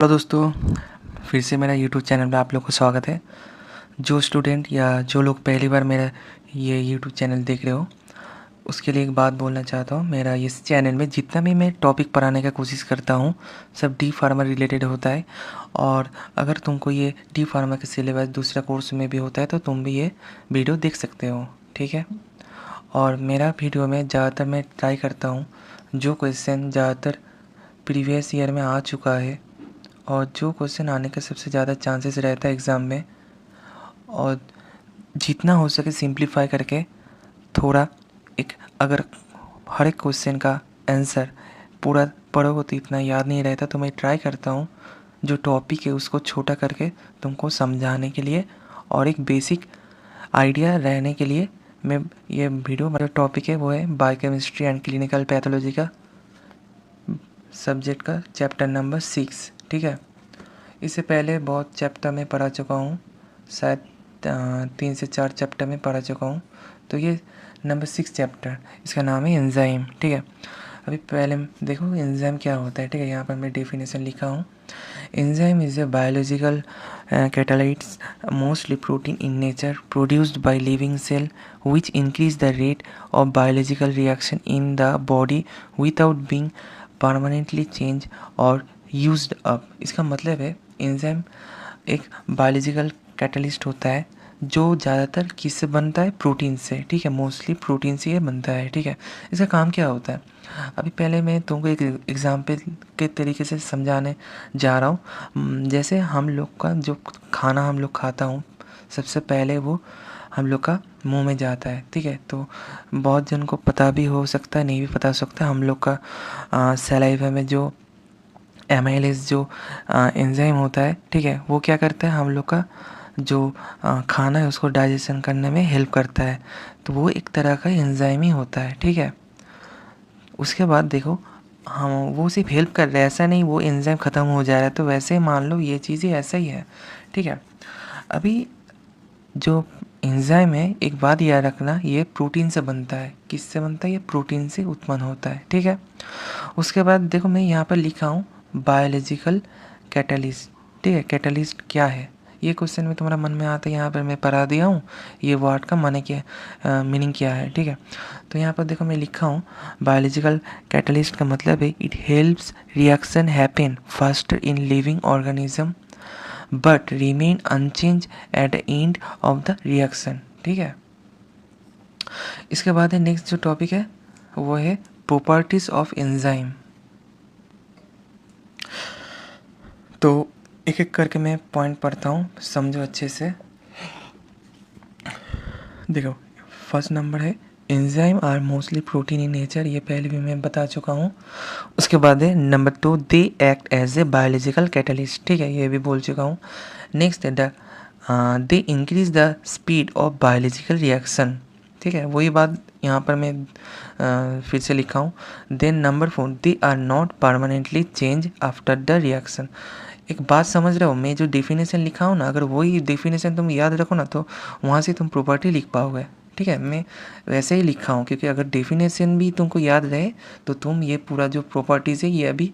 Hello दोस्तों, फिर से मेरा यूट्यूब चैनल पे आप लोग को स्वागत है। जो स्टूडेंट या जो लोग पहली बार मेरा ये यूट्यूब चैनल देख रहे हो, उसके लिए एक बात बोलना चाहता हूँ। मेरा इस चैनल में जितना भी मैं टॉपिक पढ़ाने का कोशिश करता हूँ, सब डी फार्मा रिलेटेड होता है। और अगर तुमको ये डी फार्मा का सिलेबस दूसरा कोर्स में भी होता है तो तुम भी ये वीडियो देख सकते हो, ठीक है। और मेरा वीडियो में ज़्यादातर मैं ट्राई करता हूँ जो क्वेश्चन ज़्यादातर प्रीवियस ईयर में आ चुका है और जो क्वेश्चन आने का सबसे ज़्यादा चांसेस रहता है एग्ज़ाम में, और जितना हो सके सिंप्लीफाई करके थोड़ा एक, अगर हर एक क्वेश्चन का आंसर पूरा पढ़ोगे तो इतना याद नहीं रहता, तो मैं ट्राई करता हूँ जो टॉपिक है उसको छोटा करके तुमको समझाने के लिए और एक बेसिक आइडिया रहने के लिए मैं ये वीडियो, जो टॉपिक है वो है बायोकेमिस्ट्री एंड क्लिनिकल पैथोलॉजी का सब्जेक्ट का चैप्टर नंबर 6, ठीक है। इससे पहले बहुत चैप्टर में पढ़ा चुका हूँ, शायद 3 से 4 चैप्टर में पढ़ा चुका हूँ। तो ये नंबर 6 चैप्टर, इसका नाम है एंजाइम, ठीक है। अभी पहले देखो एंजाइम क्या होता है, ठीक है। यहाँ पर मैं डेफिनेशन लिखा हूँ। Enzyme is a biological catalysts mostly protein in nature produced by living cell which increase the rate of biological reaction in the body without being permanently change और यूज्ड अप। इसका मतलब है एंजाइम एक biological catalyst होता है जो ज़्यादातर किससे बनता है, प्रोटीन से, ठीक है। मोस्टली प्रोटीन से ये बनता है, ठीक है। इसका काम क्या होता है, अभी पहले मैं तुमको एक एग्जाम्पल के तरीके से समझाने जा रहा हूँ। जैसे हम लोग का जो खाना हम लोग खाता हूँ, सबसे पहले वो हम लोग का मुंह में जाता है, ठीक है। तो बहुत जन को पता भी हो सकता है, नहीं भी पता हो सकता है। हम लोग का सलाइवा में जो एमाइलेज जो एंजाइम होता है, ठीक है, वो क्या करता है, हम लोग का जो खाना है उसको डाइजेशन करने में हेल्प करता है। तो वो एक तरह का एंजाइम ही होता है, ठीक है। उसके बाद देखो, हम वो सिर्फ हेल्प कर रहे हैं, ऐसा नहीं वो एंजाइम ख़त्म हो जा रहा है। तो वैसे मान लो ये चीज़ें ऐसा ही है, ठीक है। अभी जो एंजाइम है, एक बात याद रखना, ये प्रोटीन से बनता है। किससे बनता है, ये प्रोटीन से उत्पन्न होता है, ठीक है। उसके बाद देखो मैं यहाँ पर लिखा हूँ बायोलॉजिकल कैटलिस्ट, ठीक है। कैटलिस्ट क्या है, ये क्वेश्चन में तुम्हारा मन में आता है, यहाँ पर मैं पढ़ा दिया हूँ ये वर्ड का माने क्या, मीनिंग क्या है, ठीक है। तो यहाँ पर देखो मैं लिखा हूँ बायोलॉजिकल कैटलिस्ट का मतलब है it helps reaction happen faster in living organism but remain unchange at the end of the reaction, ठीक है। इसके बाद है नेक्स्ट जो टॉपिक है वो है प्रॉपर्टीज ऑफ एंजाइम। तो एक एक करके मैं पॉइंट पढ़ता हूँ, समझो अच्छे से। देखो फर्स्ट नंबर है enzyme are mostly protein in nature, ये पहले भी मैं बता चुका हूँ। उसके बाद है number 2 they act as a biological catalyst, ठीक है, ये भी बोल चुका हूँ। नेक्स्ट है they increase the speed of biological reaction, ठीक है, वही बात यहाँ पर मैं फिर से लिखा हूँ। Then number 4 they are not permanently change after the reaction. एक बात समझ रहे हो, मैं जो डेफिनेशन लिखा हूँ ना, अगर वही डेफिनेशन तुम याद रखो ना तो वहाँ से तुम प्रॉपर्टी लिख पाओगे, ठीक है। मैं वैसे ही लिखा हूँ क्योंकि अगर डेफिनेशन भी तुमको याद रहे तो तुम ये पूरा जो प्रॉपर्टीज़ है ये अभी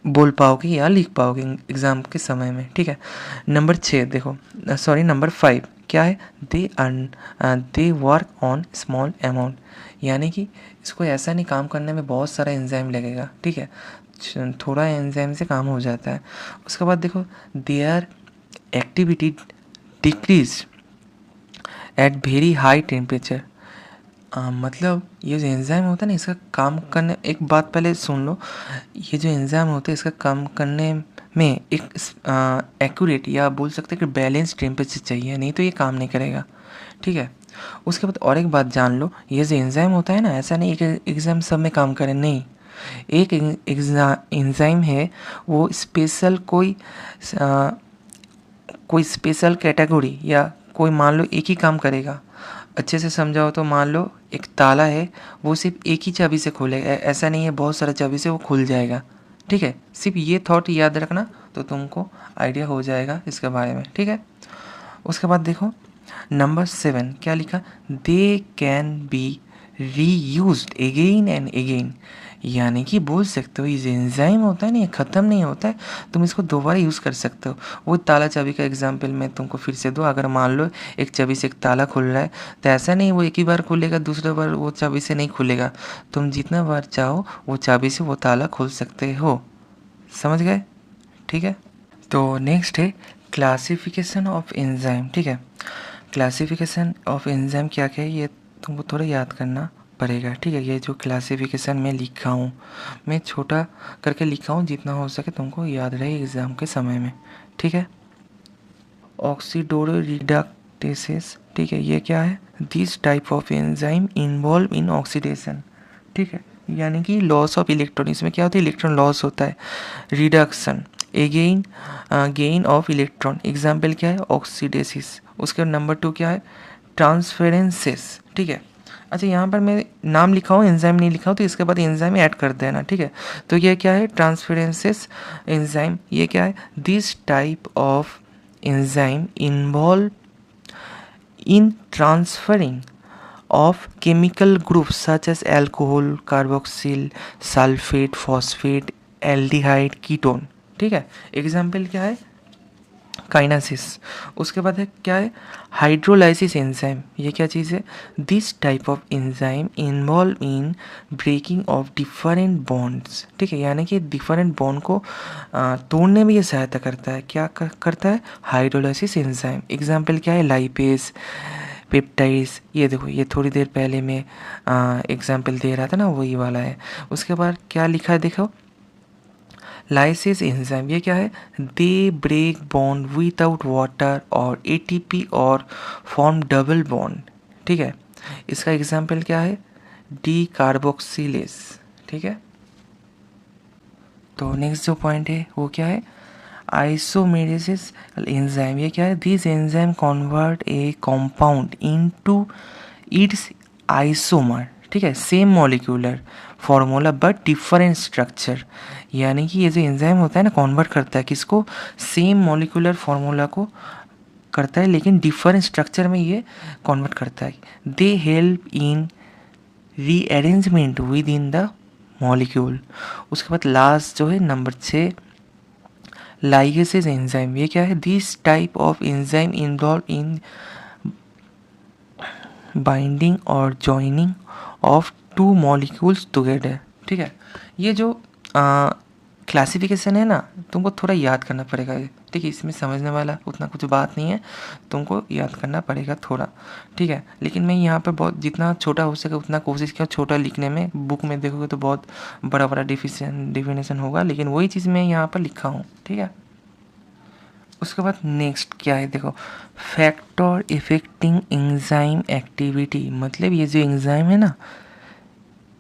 बोल पाओगे या लिख पाओगे एग्ज़ाम के समय में, ठीक है। नंबर 6 देखो, सॉरी नंबर 5 क्या है, they work on small amount, यानी कि इसको ऐसा नहीं काम करने में बहुत सारा एंजाइम लगेगा, ठीक है, थोड़ा एंजाइम से काम हो जाता है। उसके बाद देखो there activity decrease at very high temperature. मतलब ये जो एंजाइम होता है ना, इसका काम करने, एक बात पहले सुन लो, ये जो एंजाइम होता है इसका काम करने में एक एक्यूरेट या बोल सकते हैं कि बैलेंस टेम्परेचर चाहिए, नहीं तो ये काम नहीं करेगा, ठीक है। उसके बाद और एक बात जान लो, ये जो एंजाइम होता है ना, ऐसा नहीं एक एग्जाम सब में काम करे, नहीं। एक एंजाइम है वो स्पेशल कोई स्पेशल कैटेगरी या कोई मान लो एक ही काम करेगा। अच्छे से समझाओ तो मान लो एक ताला है, वो सिर्फ एक ही चाबी से खोलेगा, ऐसा नहीं है बहुत सारा चाबी से वो खुल जाएगा, ठीक है। सिर्फ ये थॉट याद रखना तो तुमको आइडिया हो जाएगा इसके बारे में, ठीक है। उसके बाद देखो नंबर 7 क्या लिखा, they can be reused again and again, यानी कि बोल सकते हो ये जो एंजाइम होता है ना, ये ख़त्म नहीं होता है, तुम इसको दोबारा यूज़ कर सकते हो। वो ताला चाबी का एग्जांपल मैं तुमको फिर से दूँ। अगर मान लो एक चाबी से एक ताला खुल रहा है, तो ऐसा नहीं वो एक ही बार खुलेगा, दूसरा बार वो चाबी से नहीं खुलेगा। तुम जितना बार चाहो वो चाबी से वो ताला खोल सकते हो। समझ गए? ठीक है। तो नेक्स्ट है क्लासिफिकेशन ऑफ एंजाइम। ठीक है, क्लासिफिकेशन ऑफ एंजाइम क्या क्या है ये तुमको थोड़ा याद करना पड़ेगा। ठीक है, ये जो क्लासिफिकेशन में लिखा हूँ, मैं छोटा करके लिखा हूँ, जितना हो सके तुमको याद रहे एग्ज़ाम के समय में। ठीक है, ऑक्सीडोरिडक्टेसेस। ठीक है, ये क्या है? This type of enzyme involve in oxidation. ठीक है, यानी कि लॉस ऑफ इलेक्ट्रॉन, इसमें क्या होता है? इलेक्ट्रॉन लॉस होता है। Reduction again gain of electron, example क्या है? ऑक्सीडेसिस। उसके नंबर 2 क्या है? ट्रांसफेरेंसेस। ठीक है, अच्छा यहाँ पर मैं नाम लिखा हूँ, एंजाइम नहीं लिखा हूँ, तो इसके बाद एंजाइम ऐड कर देना। ठीक है, तो ये क्या है? ट्रांसफेरेंसेस एंजाइम। ये क्या है? This type of enzyme involve in transferring of chemical groups such as alcohol, carboxyl, sulfate, phosphate, aldehyde, ketone। ठीक है, एग्जाम्पल क्या है? काइनासिस। उसके बाद है क्या है? Hydrolysis enzyme. ये क्या चीज़ है? This type of enzyme involve in breaking of different bonds. ठीक है, यानी कि डिफरेंट बॉन्ड को तोड़ने में ये सहायता करता है। क्या करता है? Hydrolysis enzyme. एग्जाम्पल क्या है? Lipase, peptides. ये देखो, ये थोड़ी देर पहले मैं एग्जाम्पल दे रहा था ना, वही वाला है। उसके बाद क्या लिखा है देखो, लाइसिस एंजाइम। ये क्या है? They break bond without water और एटीपी और फॉर्म डबल बॉन्ड। ठीक है, इसका एग्जाम्पल क्या है? Decarboxylase. ठीक है, तो नेक्स्ट जो पॉइंट है वो क्या है? आइसोमेरेसिस एंजाइम। ये क्या है? This enzyme convert A compound into its isomer. ठीक है, same molecular formula but different structure. यानी कि ये जो एंजाइम होता है ना, कन्वर्ट करता है किसको? सेम मॉलिक्यूलर फॉर्मूला को करता है, लेकिन डिफरेंट स्ट्रक्चर में ये कन्वर्ट करता है। They help in rearrangement with in the molecule. उसके बाद लास्ट जो है नंबर 6, लाइगेसेस एंजाइम। ये क्या है? This type of enzyme involve in binding और joining of two molecules together. ठीक है, ये जो क्लासिफिकेशन है ना, तुमको थोड़ा याद करना पड़ेगा। ठीक है, इसमें समझने वाला उतना कुछ बात नहीं है, तुमको याद करना पड़ेगा थोड़ा। ठीक है, लेकिन मैं यहाँ पे बहुत जितना छोटा हो सके उतना कोशिश किया छोटा लिखने में। बुक में देखोगे तो बहुत बड़ा बड़ा डिफिनेशन होगा, लेकिन वही चीज़ मैं यहाँ पर लिखा हूँ। ठीक है, उसके बाद नेक्स्ट क्या है देखो, फैक्टर इफेक्टिंग एंजाइम एक्टिविटी। मतलब ये जो एंजाइम है ना,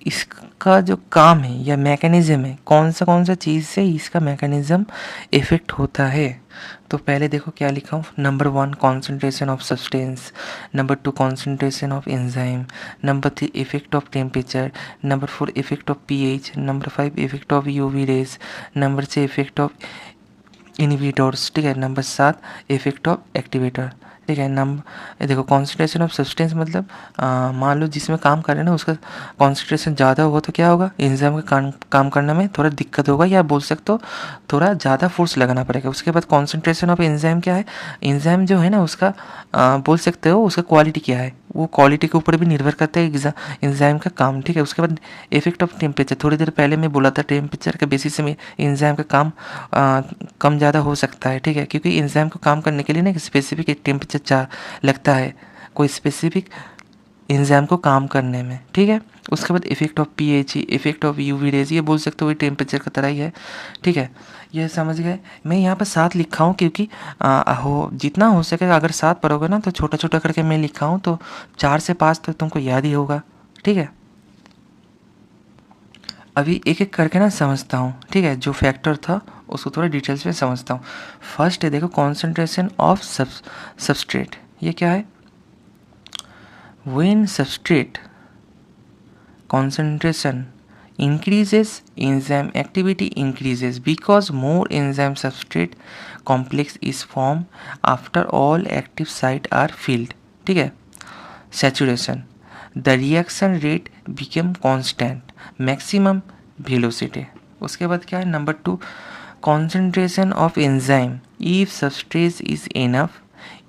इसका जो काम है या मैकेनिज्म है, कौन सा चीज़ से इसका मैकेनिज्म इफेक्ट होता है। तो पहले देखो क्या लिखा हूँ। Number 1 concentration of substance, number 2 concentration of enzyme, number 3 effect of temperature, number 4 effect of pH, number 5 effect of UV rays, number 6 effect of inhibitors. ठीक है, नंबर 7 इफेक्ट ऑफ एक्टिवेटर। ठीक है, नंबर देखो कॉन्सेंट्रेशन ऑफ सब्सटेंस मतलब मान लो जिसमें काम कर रहे हैं ना, उसका कॉन्सेंट्रेशन ज़्यादा होगा तो क्या होगा? एंजाइम का काम करने में थोड़ा दिक्कत होगा, या बोल सकते हो थोड़ा ज़्यादा फोर्स लगाना पड़ेगा। उसके बाद कॉन्सेंट्रेशन ऑफ एंजाइम क्या है? एंजाइम जो है ना उसका बोल सकते हो उसका क्वालिटी क्या है, वो क्वालिटी के ऊपर भी निर्भर करता है एंजाइम का काम। ठीक है, उसके बाद इफेक्ट ऑफ टेम्परेचर, थोड़ी देर पहले मैं बोला था टेम्परेचर के बेसिस से एंजाइम का काम कम ज़्यादा हो सकता है। ठीक है, क्योंकि एंजाइम को काम करने के लिए ना एक स्पेसिफिक एक टेम्परेचर लगता है, कोई स्पेसिफिक एंजाइम को काम करने में। ठीक है, उसके बाद effect of pH, effect of UV rays, ये बोल सकते हो ये टेम्परेचर का तरह ही है। ठीक है, ये समझ गए। मैं यहाँ पर 7 लिखा हूँ क्योंकि जितना हो सके अगर 7 पढ़ोगे ना तो छोटा छोटा करके मैं लिखा हूँ, तो 4 से 5 तो तुमको याद ही होगा। ठीक है, अभी एक एक करके ना समझता हूँ। ठीक है, जो फैक्टर था उसको थोड़ा डिटेल्स में समझता हूँ। फर्स्ट है देखो कॉन्सेंट्रेशन ऑफ सबस्ट्रेट। ये क्या है? When substrate concentration increases, enzyme activity increases because more enzyme substrate complex is formed after all active site are filled. ठीक है, saturation, the reaction rate become constant, maximum velocity. उसके बाद क्या है number 2, concentration of enzyme. If substrate is enough,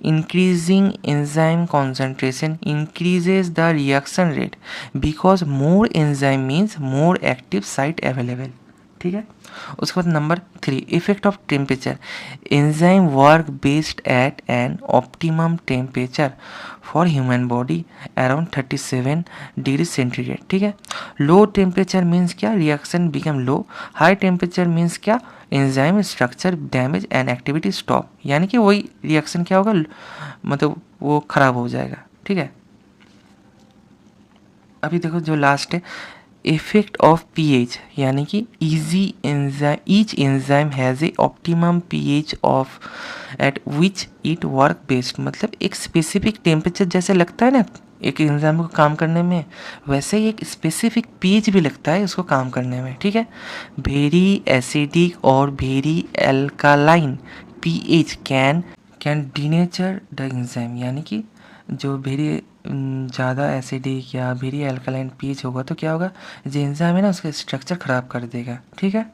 increasing enzyme concentration increases the reaction rate because more enzyme means more active site available. ठीक है। उसके बाद number 3, effect of temperature. Enzyme work based eight an optimum temperature for human body around 37 degree centigrade. ठीक है। Low temperature means क्या, reaction become लो। High temperature means क्या, enzyme structure damage and activity stop, यानी कि वही reaction क्या होगा, मतलब वो खराब हो जाएगा। ठीक है। अभी देखो जो लास्ट है, इफेक्ट ऑफ पीएच, यानी कि each enzyme has a optimum pH of eight which it work best. मतलब एक स्पेसिफिक टेम्परेचर जैसे लगता है ना एक एंजाइम को काम करने में, वैसे ही एक स्पेसिफिक पीएच भी लगता है उसको काम करने में। ठीक है। वेरी एसिडिक और very alkaline pH can denature the enzyme, यानी कि जो वेरी ज़्यादा एसिडिक या वेरी एल्कलाइन पीएच होगा तो क्या होगा, जो एंजाइम है ना उसका स्ट्रक्चर ख़राब कर देगा। ठीक है।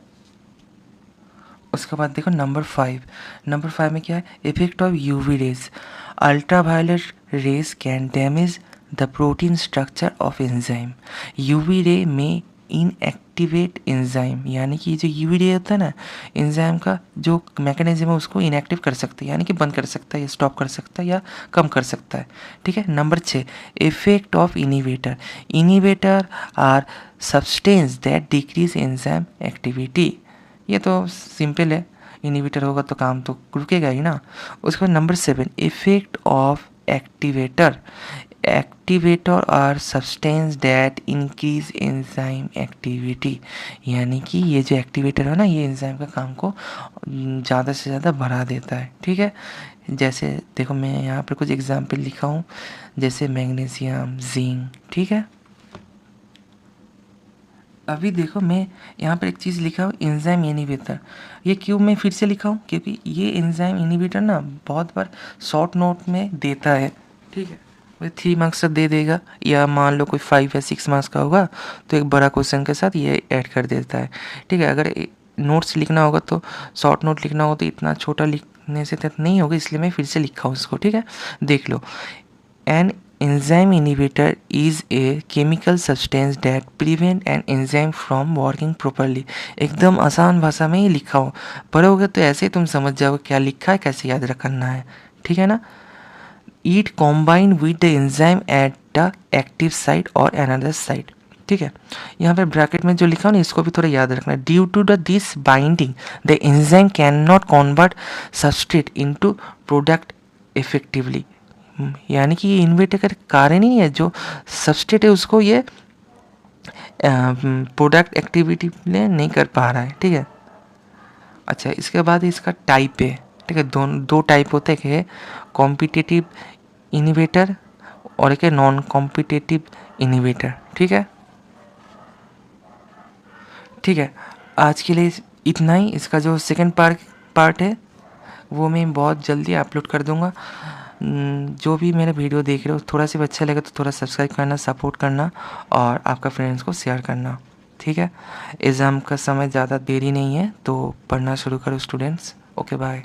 उसके बाद देखो नंबर 5 में क्या है, effect of UV rays. Ultraviolet rays can damage the protein structure of enzyme. UV ray में इनएक्टिवेट एंजाइम, यानी कि जो यूवी रे होता है ना एंजाइम का जो मैकेनिज्म है उसको इनएक्टिव कर सकता है, यानी कि बंद कर सकता है या स्टॉप कर सकता है या कम कर सकता है। ठीक है। Number 6, effect of inhibitor are substance that decrease enzyme activity. ये तो सिंपल है, इनिवेटर होगा तो काम तो रुकेगा ही ना। उसके बाद number 7, effect of activator are substance that increase enzyme activity, यानी कि ये जो एक्टिवेटर है ना ये एंजाइम का काम को ज़्यादा से ज़्यादा बढ़ा देता है। ठीक है। जैसे देखो मैं यहाँ पर कुछ एग्जाम्पल लिखा हूँ, जैसे मैग्नीशियम, जिंक। ठीक है। अभी देखो मैं यहाँ पर एक चीज़ लिखा हूँ, एंजाइम इनिबिटर। ये क्यों मैं फिर से लिखा हूँ, क्योंकि ये एंजाइम इनिबिटर ना बहुत बार शॉर्ट नोट में देता है। ठीक है। वो 3 मार्क्स दे देगा, या मान लो कोई 5 या 6 मार्क्स का होगा तो एक बड़ा क्वेश्चन के साथ ये ऐड कर देता है। ठीक है। अगर नोट्स लिखना होगा तो शॉर्ट नोट लिखना होगा तो इतना छोटा लिखने से तक नहीं होगा, इसलिए मैं फिर से लिखा हूँ उसको। ठीक है। देख लो, N enzyme inhibitor is a chemical substance that prevent an enzyme from working properly। एकदम आसान भाषा में ही लिखा हो, पढ़ोगे तो ऐसे ही तुम समझ जाओगे क्या लिखा है, कैसे याद रखना है। ठीक है ना। It combine with the enzyme at the active site or another site। ठीक है। यहाँ पर ब्रैकेट में जो लिखा हो ना इसको भी थोड़ा याद रखना है। Due to the this binding the enzyme can not convert substrate into product effectively, यानी कि ये इन्वेटर का कारण ही है, जो सबस्ट्रेट है उसको ये प्रोडक्ट एक्टिविटी नहीं कर पा रहा है। ठीक है। अच्छा, इसके बाद इसका टाइप है। ठीक है। दो टाइप होते हैं, एक कॉम्पिटिटिव इनिवेटर और एक नॉन कॉम्पिटिटिव इनिवेटर। ठीक है। ठीक है। आज के लिए इतना ही। इसका जो सेकंड पार्ट है वो मैं बहुत जल्दी अपलोड कर दूंगा। जो भी मेरा वीडियो देख रहे हो थोड़ा सा अच्छा लगे तो थोड़ा सब्सक्राइब करना, सपोर्ट करना और आपका फ्रेंड्स को शेयर करना। ठीक है। एग्ज़ाम का समय ज़्यादा देरी नहीं है तो पढ़ना शुरू करो स्टूडेंट्स। Okay bye.